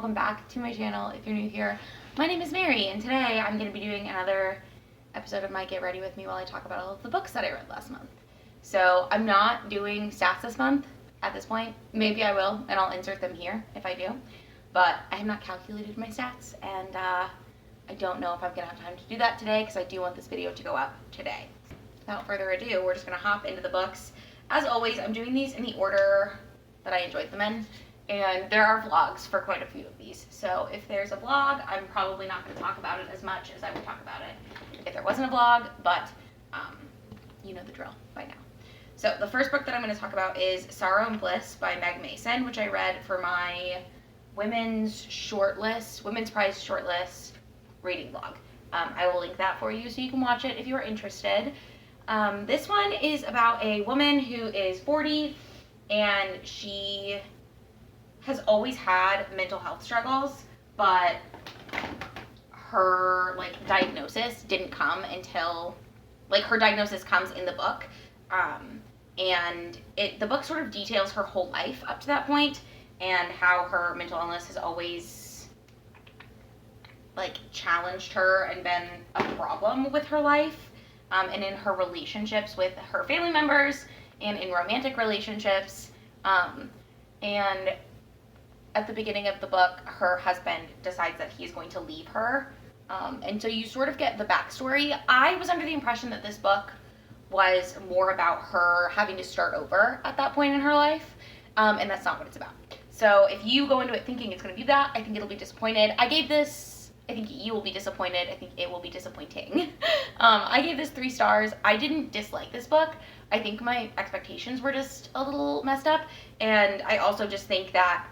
welcome back to my channel if you're new here. My name is Mary, and today I'm going to be doing another episode of my Get Ready With Me while I talk about all of the books that I read last month. So I'm not doing stats this month at this point. Maybe I will, and I'll insert them here if I do. But I have not calculated my stats, and I don't know if I'm going to have time to do that today because I do want this video to go up today. Without further ado, we're just going to hop into the books. As always, I'm doing these in the order that I enjoyed them in. And there are vlogs for quite a few of these. So if there's a vlog, I'm probably not going to talk about it as much as I would talk about it if there wasn't a vlog, but you know the drill by now. So the first book that I'm going to talk about is Sorrow and Bliss by Meg Mason, which I read for my Women's Prize Shortlist reading vlog. I will link that for you so you can watch it if you are interested. This one is about a woman who is 40 and she has always had mental health struggles, but her diagnosis didn't come until her diagnosis comes in the book, and the book sort of details her whole life up to that point and how her mental illness has always challenged her and been a problem with her life, and in her relationships with her family members and in romantic relationships, and at the beginning of the book, her husband decides that he's going to leave her. And so you sort of get the backstory. I was under the impression that this book was more about her having to start over at that point in her life. And that's not what it's about. So if you go into it thinking it's going to be that, I think it'll be disappointed. I think you will be disappointed. I think it will be disappointing. I gave this 3 stars. I didn't dislike this book. I think my expectations were just a little messed up. And I also just think that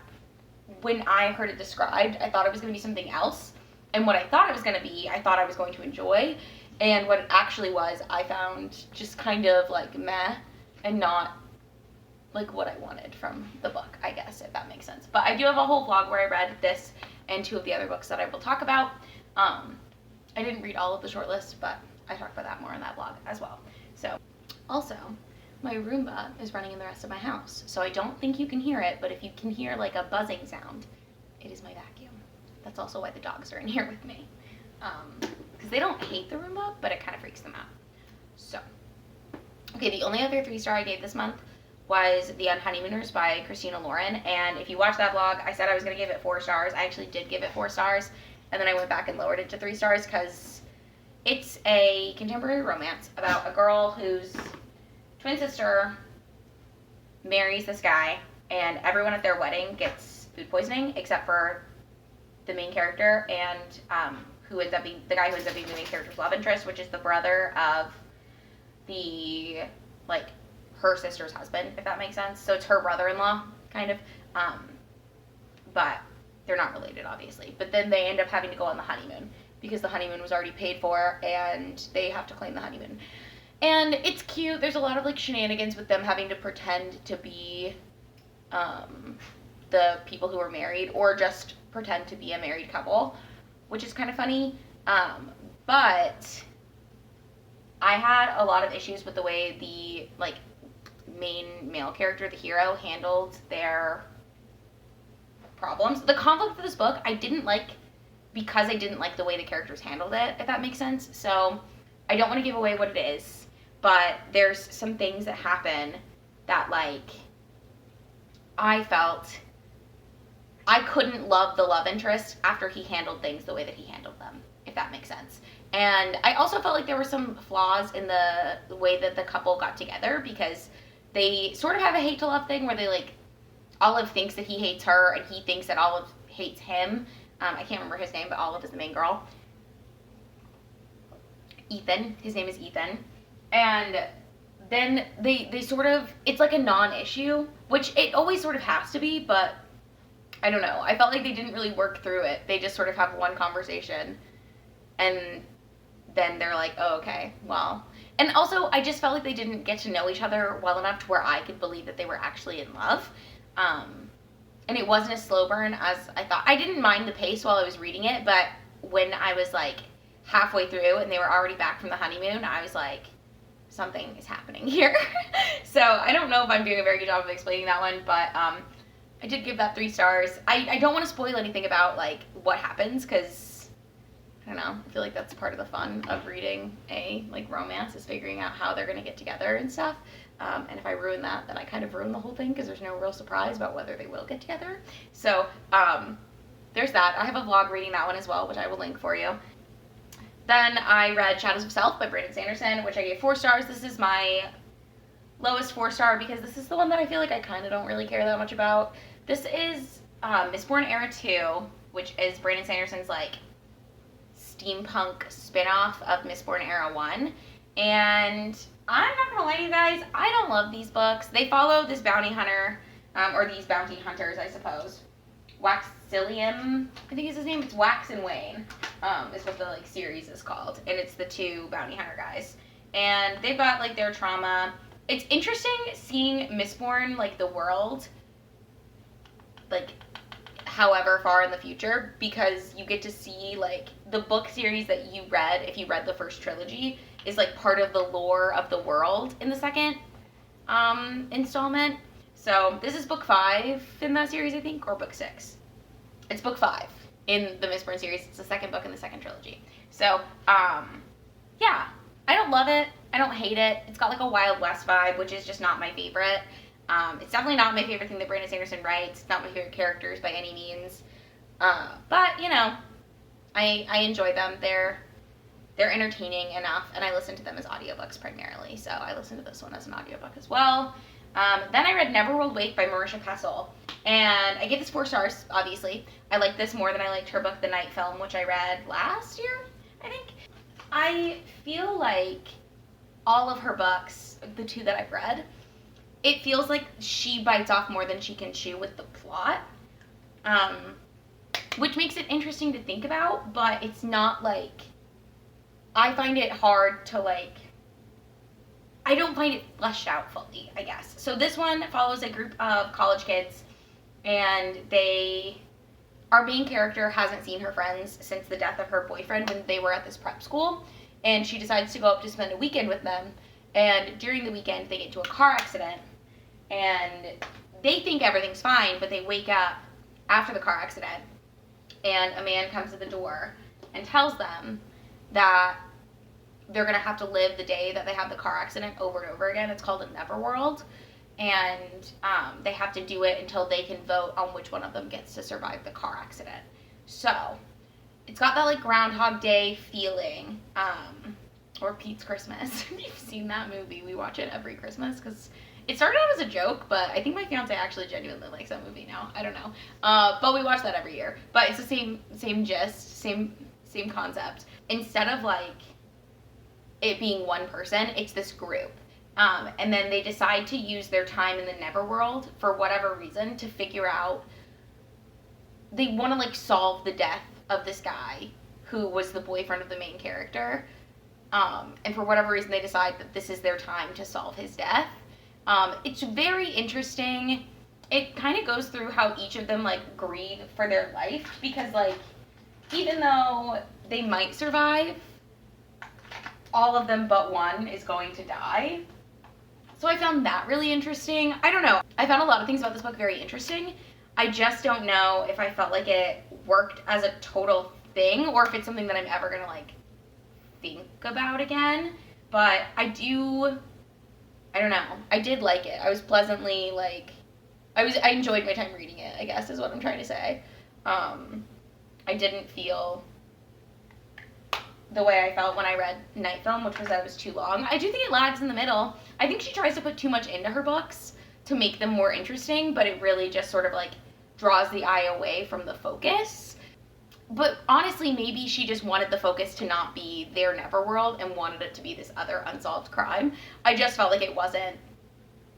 when I heard it described, I thought it was going to be something else. And what I thought it was going to be, I thought I was going to enjoy. And what it actually was, I found just kind of meh and not what I wanted from the book, I guess, if that makes sense. But I do have a whole vlog where I read this and 2 of the other books that I will talk about. I didn't read all of the shortlist, but I talk about that more in that vlog as well. So, also, my Roomba is running in the rest of my house, so I don't think you can hear it, but if you can hear a buzzing sound, it is my vacuum. That's also why the dogs are in here with me. Because they don't hate the Roomba, but it kind of freaks them out. So, okay, the only other 3-star I gave this month was The Unhoneymooners by Christina Lauren, and if you watch that vlog, I said I was going to give it 4 stars. I actually did give it 4 stars, and then I went back and lowered it to 3 stars because it's a contemporary romance about a girl whose twin sister marries this guy, and everyone at their wedding gets food poisoning except for the main character and who ends up being the guy who ends up being the main character's love interest, which is the brother of the her sister's husband, if that makes sense. So it's her brother-in-law kind of, but they're not related obviously. But then they end up having to go on the honeymoon because the honeymoon was already paid for and they have to claim the honeymoon. And it's cute. There's a lot of shenanigans with them having to pretend to be the people who are married or just pretend to be a married couple, which is kind of funny. But I had a lot of issues with the way the main male character, the hero, handled their problems. The conflict of this book I didn't like because I didn't like the way the characters handled it, if that makes sense. So I don't want to give away what it is. But there's some things that happen that, I felt I couldn't love the love interest after he handled things the way that he handled them, if that makes sense. And I also felt like there were some flaws in the way that the couple got together because they sort of have a hate to love thing where they, Olive thinks that he hates her and he thinks that Olive hates him. I can't remember his name, but Olive is the main girl. Ethan. His name is Ethan. And then they sort of, it's a non-issue, which it always sort of has to be, but I don't know. I felt like they didn't really work through it. They just sort of have one conversation, and then they're like, oh, okay, well. And also, I just felt like they didn't get to know each other well enough to where I could believe that they were actually in love. And it wasn't as slow burn as I thought. I didn't mind the pace while I was reading it, but when I was, halfway through and they were already back from the honeymoon, I was like, something is happening here. So I don't know if I'm doing a very good job of explaining that one, but I did give that 3 stars. I don't want to spoil anything about, like, what happens, because, I don't know, I feel like that's part of the fun of reading a, like, romance, is figuring out how they're going to get together and stuff. And if I ruin that, then I kind of ruin the whole thing, because there's no real surprise about whether they will get together. So, there's that. I have a vlog reading that one as well, which I will link for you. Then I read Shadows of Self by Brandon Sanderson, which I gave 4 stars. This is my lowest 4-star because this is the one that I feel like I kind of don't really care that much about. This is Mistborn Era 2, which is Brandon Sanderson's, like, steampunk spin-off of Mistborn Era 1. And I'm not gonna lie to you guys, I don't love these books. They follow this bounty hunter, or these bounty hunters, I suppose. Waxilium, I think is his name. It's Wax and Wayne, is what the, like, series is called. And it's the 2 bounty hunter guys. And they've got, like, their trauma. It's interesting seeing Mistborn, like, the world, like, however far in the future, because you get to see, like, the book series that you read, if you read the first trilogy, is, like, part of the lore of the world in the second installment. So this is book 5 in that series, I think, or book 6. It's book 5 in the Mistborn series. It's the second book in the second trilogy. So, yeah, I don't love it. I don't hate it. It's got, like, a Wild West vibe, which is just not my favorite. It's definitely not my favorite thing that Brandon Sanderson writes. It's not my favorite characters by any means. But, you know, I enjoy them. They're entertaining enough, and I listen to them as audiobooks primarily. So I listened to this one as an audiobook as well. Then I read Neverworld Wake by Marisha Pessl, and I gave this 4 stars, obviously. I liked this more than I liked her book, The Night Film, which I read last year, I think. I feel like all of her books, the 2 that I've read, it feels like she bites off more than she can chew with the plot, which makes it interesting to think about, but it's not, like, I find it hard to, like, I don't find it fleshed out fully, I guess. So this one follows a group of college kids, and our main character hasn't seen her friends since the death of her boyfriend when they were at this prep school, and she decides to go up to spend a weekend with them, and during the weekend they get into a car accident, and they think everything's fine, but they wake up after the car accident, and a man comes to the door and tells them that they're going to have to live the day that they have the car accident over and over again. It's called a Neverworld, and they have to do it until they can vote on which one of them gets to survive the car accident. So it's got that, like, Groundhog Day feeling, or Pete's Christmas. If you've seen that movie, we watch it every Christmas, because it started out as a joke, but I think my fiance actually genuinely likes that movie now. I don't know. But we watch that every year. But it's the same gist, same concept. Instead of, like, it being one person, it's this group. And then they decide to use their time in the Neverworld for whatever reason to figure out, they want to, like, solve the death of this guy who was the boyfriend of the main character. And for whatever reason, they decide that this is their time to solve his death. It's very interesting. It kind of goes through how each of them, like, grieve for their life, because, like, even though they might survive, all of them but one is going to die. So I found that really interesting. I don't know. I found a lot of things about this book very interesting. I just don't know if I felt like it worked as a total thing, or if it's something that I'm ever gonna, like, think about again. But I don't know. I did like it. I was pleasantly, like, I enjoyed my time reading it, I guess, is what I'm trying to say. I didn't feel the way I felt when I read Night Film, which was that it was too long. I do think it lags in the middle. I think she tries to put too much into her books to make them more interesting, but it really just sort of, like, draws the eye away from the focus. But honestly, maybe she just wanted the focus to not be their Neverworld and wanted it to be this other unsolved crime. I just felt like it wasn't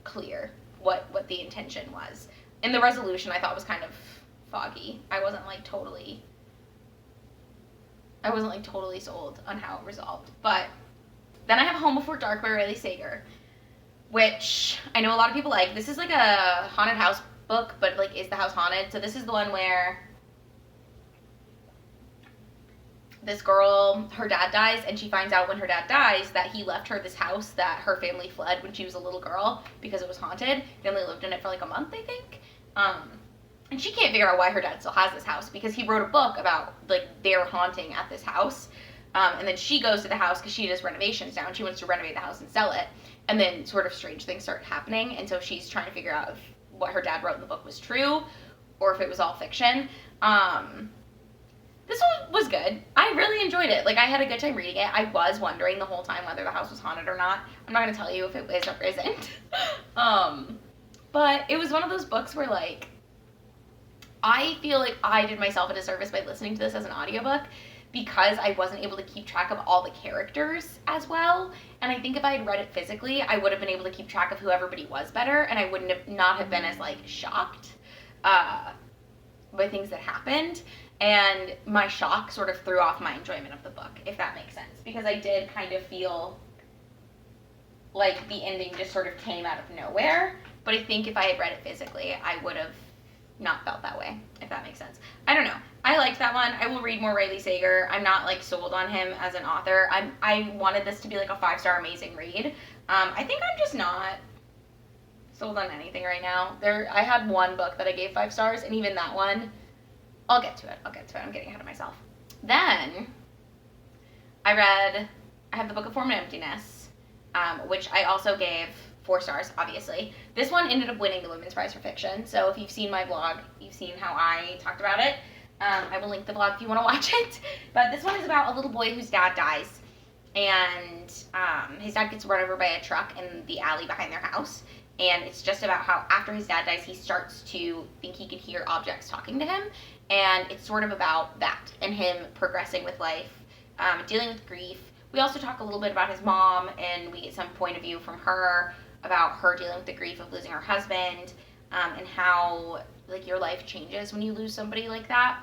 clear what the intention was. And the resolution I thought was kind of foggy. I wasn't totally sold on how it resolved. But then I have Home Before Dark by Riley Sager, which I know a lot of people like. This is like a haunted house book, but, like, is the house haunted? So this is the one where this girl, her dad dies, and she finds out when her dad dies that he left her this house that her family fled when she was a little girl because it was haunted. They only lived in it for, like, a month, I think. And she can't figure out why her dad still has this house because he wrote a book about, like, their haunting at this house. And then she goes to the house because she does renovations now, and she wants to renovate the house and sell it. And then sort of strange things start happening, and so she's trying to figure out if what her dad wrote in the book was true or if it was all fiction. This one was good. I really enjoyed it. Like, I had a good time reading it. I was wondering the whole time whether the house was haunted or not. I'm not going to tell you if it is or isn't. But it was one of those books where, like, I feel like I did myself a disservice by listening to this as an audiobook because I wasn't able to keep track of all the characters as well. And I think if I had read it physically, I would have been able to keep track of who everybody was better, and I wouldn't have not have been as, like, shocked by things that happened. And my shock sort of threw off my enjoyment of the book, if that makes sense. Because I did kind of feel like the ending just sort of came out of nowhere. But I think if I had read it physically, I would have not felt that way, if that makes sense. I don't know. I liked that one. I will read more Riley Sager. I'm not, like, sold on him as an author. I wanted this to be, like, a 5-star amazing read. I think I'm just not sold on anything right now. I had one book that I gave 5 stars, and even that one, I'll get to it. I'm getting ahead of myself. Then I have the Book of Form and Emptiness, which I also gave 4 stars, obviously. This one ended up winning the Women's Prize for Fiction, so if you've seen my vlog, you've seen how I talked about it. I will link the vlog if you want to watch it. But this one is about a little boy whose dad dies, and his dad gets run over by a truck in the alley behind their house, and it's just about how after his dad dies, he starts to think he can hear objects talking to him, and it's sort of about that, and him progressing with life, dealing with grief. We also talk a little bit about his mom, and we get some point of view from her about her dealing with the grief of losing her husband, and how, like, your life changes when you lose somebody like that.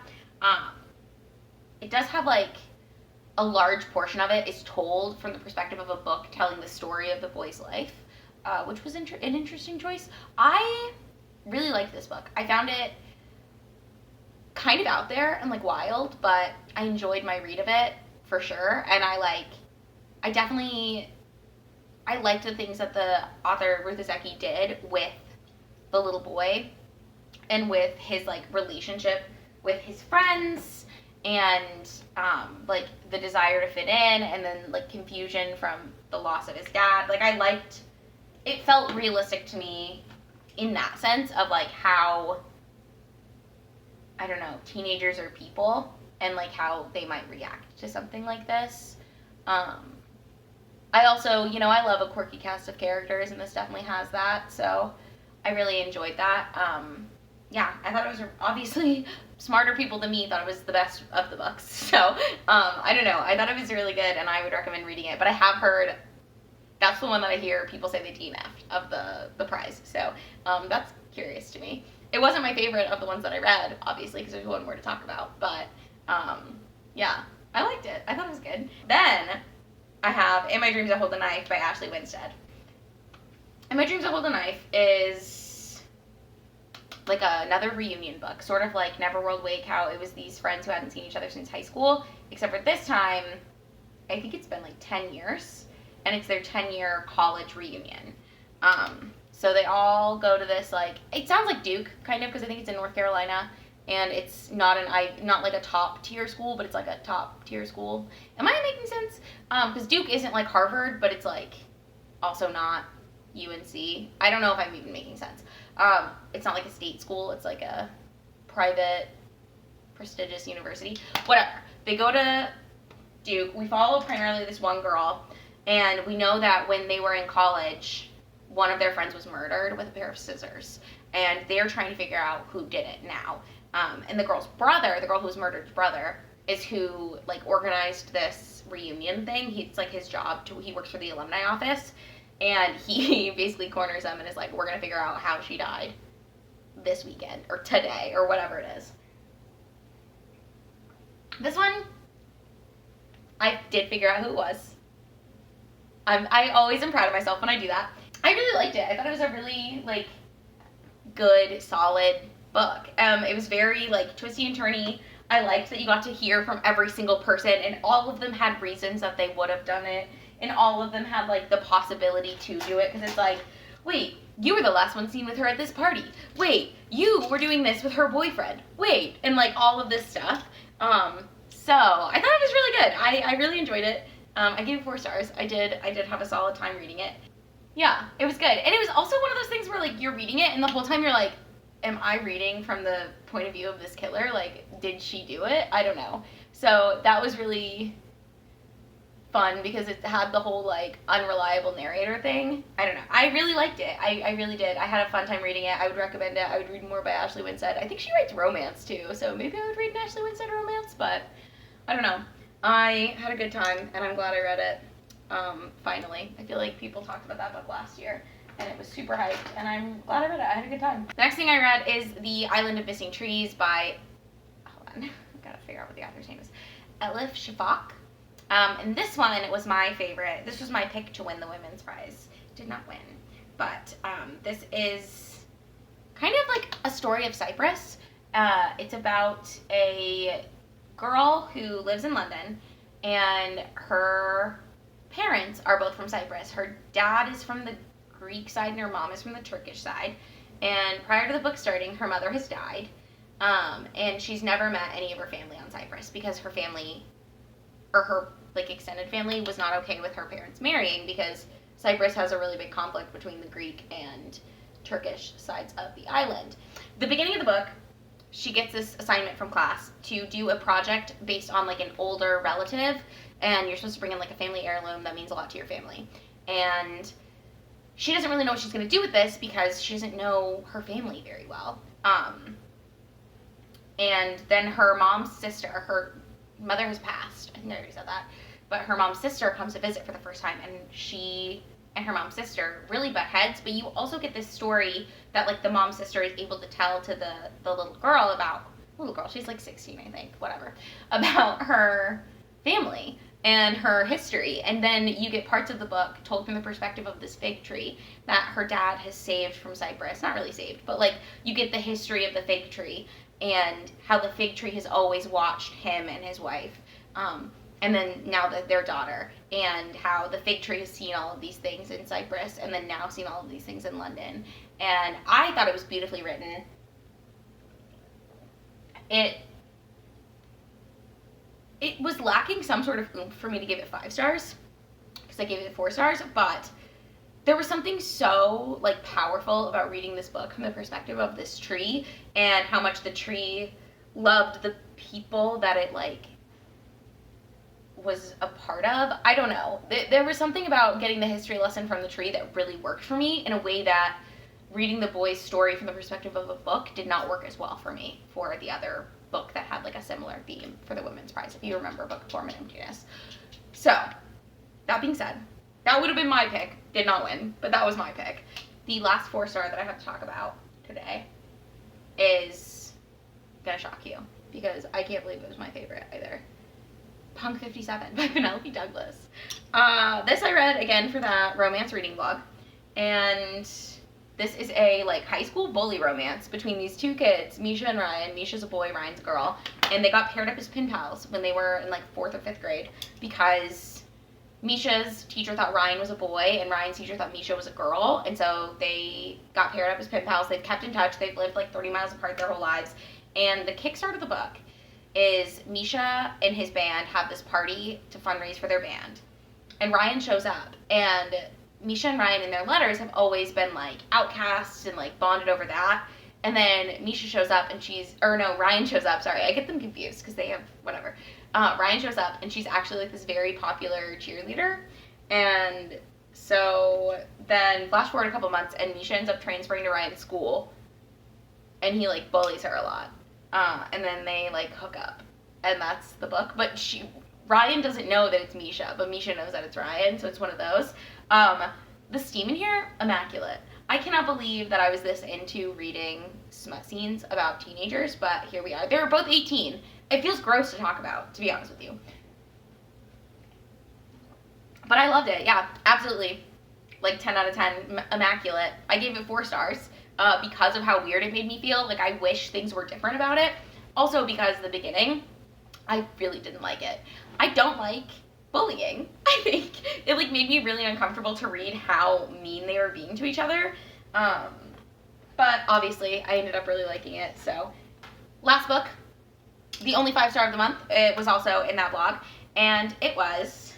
It does have, like, a large portion of it is told from the perspective of a book telling the story of the boy's life, which was an interesting choice. I really liked this book. I found it kind of out there and, like, wild, but I enjoyed my read of it for sure, and I liked the things that the author Ruth Ozeki did with the little boy and with his, like, relationship with his friends and like the desire to fit in, and then, like, confusion from the loss of his dad. Like, it felt realistic to me in that sense of, like, how, I don't know, teenagers are people and, like, how they might react to something like this. I also, you know, I love a quirky cast of characters, and this definitely has that, so I really enjoyed that. Yeah, I thought it was, obviously, smarter people than me thought it was the best of the books, so, I don't know, I thought it was really good, and I would recommend reading it, but I have heard, that's the one that I hear people say they DNF'd of the prize, so, that's curious to me. It wasn't my favorite of the ones that I read, obviously, because there's one more to talk about, but, yeah, I liked it. I thought it was good. Then, I have In My Dreams I Hold the Knife by Ashley Winstead. In My Dreams I Hold the Knife is like another reunion book, sort of like Neverworld Wake, how it was these friends who hadn't seen each other since high school, except for this time, I think it's been like 10 years, and it's their 10-year college reunion. So they all go to this, like, it sounds like Duke, kind of, because I think it's in North Carolina, and it's not like a top tier school, but it's like a top tier school. Am I making sense? Because Duke isn't like Harvard, but it's like also not UNC. I don't know if I'm even making sense. It's not like a state school. It's like a private, prestigious university. Whatever. They go to Duke. We follow primarily this one girl, and we know that when they were in college, one of their friends was murdered with a pair of scissors, and they're trying to figure out who did it now. And the girl's brother, the girl who was murdered's brother, is who, like, organized this reunion thing. It's like his job. He works for the alumni office, and he basically corners them and is like, we're going to figure out how she died this weekend, or today, or whatever it is. This one, I did figure out who it was. I always am proud of myself when I do that. I really liked it. I thought it was a really, like, good, solid book. It was very, like, twisty and turny. I liked that you got to hear from every single person, and all of them had reasons that they would have done it, and all of them had, like, the possibility to do it, because it's like, wait, you were the last one seen with her at this party. Wait, you were doing this with her boyfriend. Wait, and like all of this stuff. So I thought it was really good. I really enjoyed it. I gave it 4 stars. I did have a solid time reading it. Yeah, it was good. And it was also one of those things where like you're reading it and the whole time you're like, am I reading from the point of view of this killer? Like, did she do it? I don't know. So that was really fun because it had the whole like unreliable narrator thing. I don't know. I really liked it. I really did. I had a fun time reading it. I would recommend it. I would read more by Ashley Winstead. I think she writes romance too, so maybe I would read an Ashley Winstead romance, but I don't know. I had a good time and I'm glad I read it. Finally. I feel like people talked about that book last year and it was super hyped and I'm glad I read it. I had a good time. The next thing I read is The Island of Missing Trees by, hold on, I've got to figure out what the author's name is. Elif Shafak. And this one was my favorite. This was my pick to win the women's prize. Did not win. But this is kind of like a story of Cyprus. It's about a girl who lives in London and her parents are both from Cyprus. Her dad is from the Greek side and her mom is from the Turkish side. And prior to the book starting, her mother has died. And she's never met any of her family on Cyprus because her family, or her like extended family, was not okay with her parents marrying because Cyprus has a really big conflict between the Greek and Turkish sides of the island. The beginning of the book, she gets this assignment from class to do a project based on like an older relative, and you're supposed to bring in like a family heirloom that means a lot to your family. And she doesn't really know what she's going to do with this because she doesn't know her family very well. And then her mom's sister, her mother has passed. I think I already said that. But her mom's sister comes to visit for the first time, and she and her mom's sister really butt heads. But you also get this story that like the mom's sister is able to tell to the little girl about, she's like 16, I think, whatever, about her family and her history. And then you get parts of the book told from the perspective of this fig tree that her dad has saved from Cyprus. Not really saved, but like you get the history of the fig tree and how the fig tree has always watched him and his wife, and then now their daughter, and how the fig tree has seen all of these things in Cyprus and then now seen all of these things in London. And I thought it was beautifully written. It was lacking some sort of oomph for me to give it 5 stars, because I gave it 4 stars, but there was something so like powerful about reading this book from the perspective of this tree and how much the tree loved the people that it like was a part of. I don't know. There was something about getting the history lesson from the tree that really worked for me in a way that reading the boy's story from the perspective of a book did not work as well for me for the other book that had like a similar theme for the women's prize, if you remember Book of Form and Emptiness. So, that being said, that would have been my pick. Did not win, but that was my pick. The last 4-star that I have to talk about today is gonna shock you, because I can't believe it was my favorite either. Punk 57 by Penelope Douglas. This I read again for that romance reading blog, and this is a like high school bully romance between these 2 kids, Misha and Ryan. Misha's a boy, Ryan's a girl, and they got paired up as pen pals when they were in like 4th or 5th grade because Misha's teacher thought Ryan was a boy and Ryan's teacher thought Misha was a girl, and so they got paired up as pen pals. They've kept in touch. They've lived like 30 miles apart their whole lives, and the kickstart of the book is Misha and his band have this party to fundraise for their band, and Ryan shows up, and Misha and Ryan in their letters have always been like outcasts and like bonded over that. And then Misha shows up and Ryan shows up, sorry, I get them confused because they have whatever. Ryan shows up and she's actually like this very popular cheerleader. And so then flash forward a couple months and Misha ends up transferring to Ryan's school and he like bullies her a lot. And then they like hook up, and that's the book. But Ryan doesn't know that it's Misha, but Misha knows that it's Ryan, so it's one of those. The steam in here, immaculate. I cannot believe that I was this into reading smut scenes about teenagers, but here we are. They were both 18. It feels gross to talk about, to be honest with you. But I loved it, yeah, absolutely. Like 10 out of 10, immaculate. I gave it 4 stars because of how weird it made me feel. Like, I wish things were different about it. Also because the beginning, I really didn't like it. I don't like bullying. I think it like made me really uncomfortable to read how mean they were being to each other. But obviously I ended up really liking it. So last book, the only 5-star of the month, it was also in that blog, and it was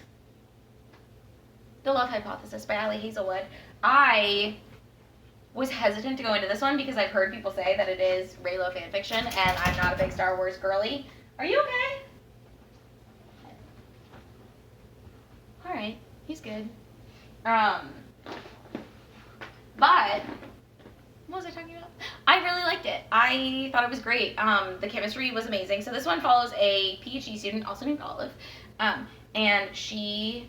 The Love Hypothesis by Hazelwood. I was hesitant to go into this one because I've heard people say that it is Reylo fanfiction, and I'm not a big Star Wars girly. Are you okay? Alright, he's good. But, what was I talking about? I really liked it. I thought it was great. The chemistry was amazing. So this one follows a PhD student, also named Elif, and she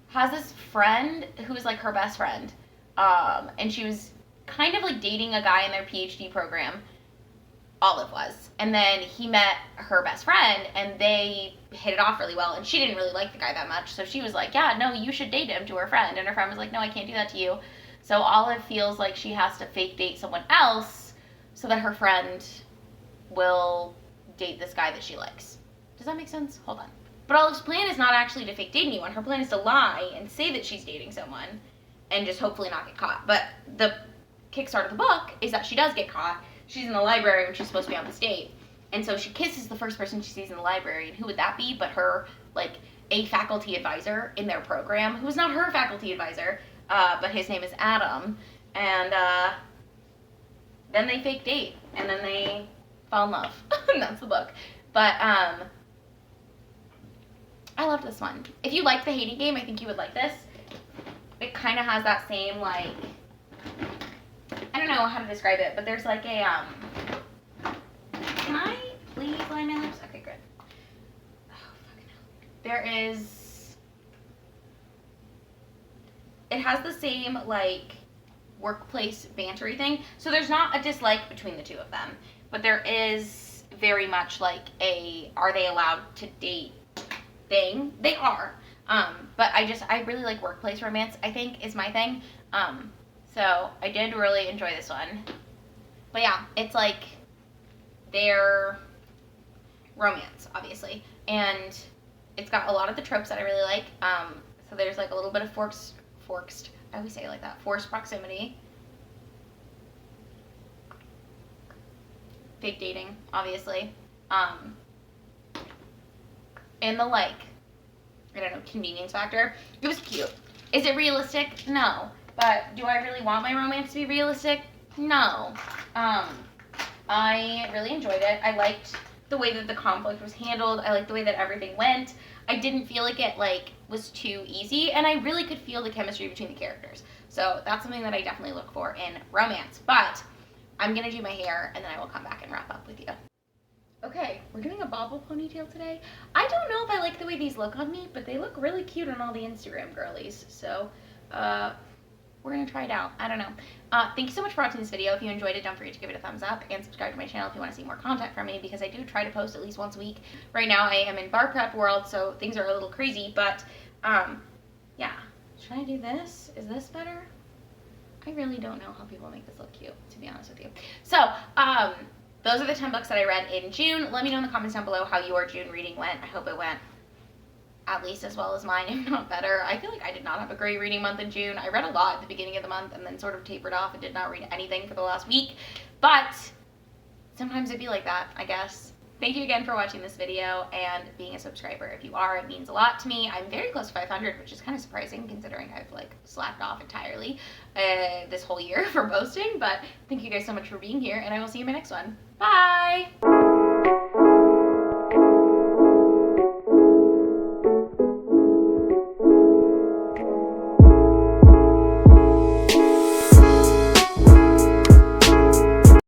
has this friend who is like her best friend, and she was kind of like dating a guy in their PhD program. Olive was. And then he met her best friend, and they hit it off really well, and she didn't really like the guy that much, so she was like, yeah, no, you should date him, to her friend, and her friend was like, no, I can't do that to you. So Olive feels like she has to fake date someone else so that her friend will date this guy that she likes. Does that make sense? Hold on. But Olive's plan is not actually to fake date anyone. Her plan is to lie and say that she's dating someone and just hopefully not get caught. But the kickstart of the book is that she does get caught. She's in the library when she's supposed to be on this date. And so she kisses the first person she sees in the library. And who would that be but her, like, a faculty advisor in their program, who's not her faculty advisor, but his name is Adam. And then they fake date. And then they fall in love. And that's the book. But I loved this one. If you like the hating game, I think you would like this. It kind of has that same, like, I don't know how to describe it, but there's like a, can I please line my lips? Okay, good. Oh, fucking hell. There is, it has the same, like, workplace bantery thing. So there's not a dislike between the two of them, but there is very much like a, are they allowed to date thing? They are. But I really like workplace romance, I think, is my thing. So I did really enjoy this one. But yeah, it's like their romance, obviously. And it's got a lot of the tropes that I really like. So there's like a little bit of forced, I always say it like that, forced proximity. Fake dating, obviously. And the, like, I don't know, convenience factor. It was cute. Is it realistic? No. But do I really want my romance to be realistic? No. I really enjoyed it. I liked the way that the conflict was handled. I liked the way that everything went. I didn't feel like it, like, was too easy, and I really could feel the chemistry between the characters. So that's something that I definitely look for in romance. But I'm gonna do my hair, and then I will come back and wrap up with you. Okay, we're doing a bobble ponytail today. I don't know if I like the way these look on me, but they look really cute on all the Instagram girlies. So, we're gonna try it out. I don't know. Thank you so much for watching this video. If you enjoyed it, don't forget to give it a thumbs up and subscribe to my channel if you want to see more content from me, because I do try to post at least once a week. Right now I am in bar prep world, so things are a little crazy, but yeah. Should I do this? Is this better? I really don't know how people make this look cute, to be honest with you. So, those are the 10 books that I read in June. Let me know in the comments down below how your June reading went. I hope it went at least as well as mine, if not better. I feel like I did not have a great reading month in June. I read a lot at the beginning of the month and then sort of tapered off and did not read anything for the last week. But sometimes it'd be like that, I guess. Thank you again for watching this video and being a subscriber. If you are, it means a lot to me. I'm very close to 500, which is kind of surprising considering I've like slacked off entirely this whole year for posting. But thank you guys so much for being here, and I will see you in my next one. Bye!